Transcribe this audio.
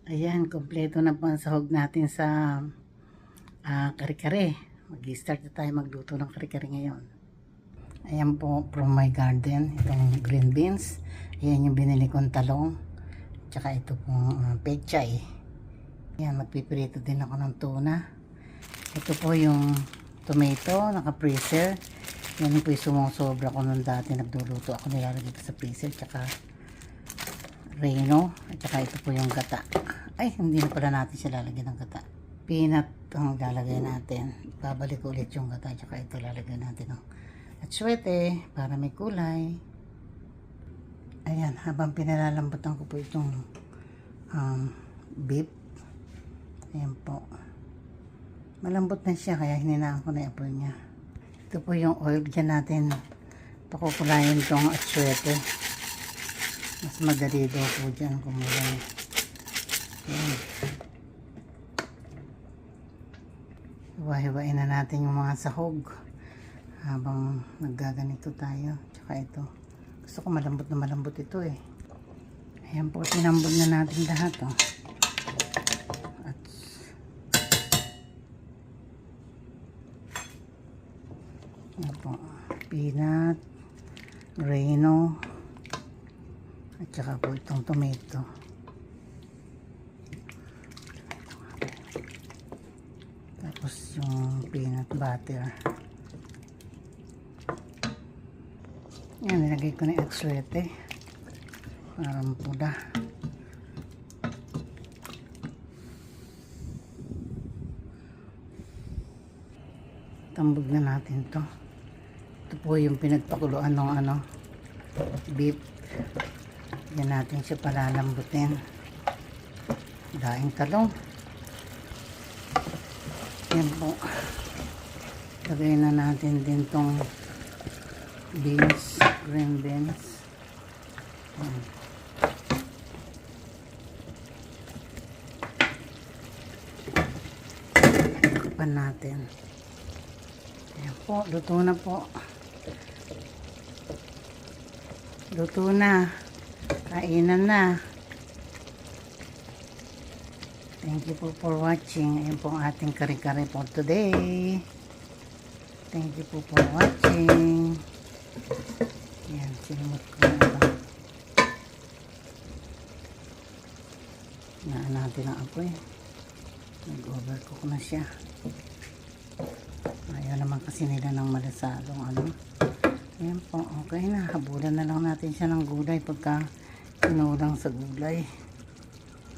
Ayan, kompleto na po ang sahog natin sa kare-kare. Mag-start na tayo magluto ng kare-kare ngayon. Ayan po, from my garden. Itong green beans. Ayan yung binili kong talong. Tsaka ito pong pechay. Ayan, magpipirito din ako ng tuna. Ito po yung tomato, naka-freezer. Yan po yung sumusobra ko nung dati nagluluto ako. Nilalagay ko sa freezer. Tsaka reno. At tsaka ito po yung gata. Ay, hindi na pala natin siya lalagyan ng gata. Peanut ang lalagay natin. Babalik ulit yung gata. Tsaka ito lalagyan natin ng atsuete para may kulay. Ayan, habang pinalalambutan ko po itong beef. Ayan po. Malambot na siya kaya hininaan ko na yung apoy niya. Ito po yung oil dyan natin. Pakukulayin itong atsuete. Mas madali daw po dyan kumulay. Ayan. Hiwa-hiwain na natin yung mga sahog habang naggaganito tayo. Tsaka ito. Gusto ko malambot na malambot ito eh. Ayan po, tinambod na natin lahat oh. At ayan po. Peanut, reno, at saka po itong tomato. Tapos yung peanut butter. Yan, nilagay ko na yung atsuete. Parang pula. Tambog na natin to. Ito po yung pinagpakuluan ng beef. Yan natin siya palalambutin. Daing talong. Yan po. Lagay na natin din tong beans, green beans. Yan. Takpan natin. Yan po, luto na po. Luto na. Kainan na. Thank you po for watching. Ayan po ang ating kare-kare for today. Thank you po for watching. Ayan, sinumot ko na ito. Naan natin ang apoy. Nag-overcook na siya. Ayaw naman kasi nila ng malasalong Ayan po, okay na. Habulan na lang natin siya ng gulay pagka inulang sa gulay.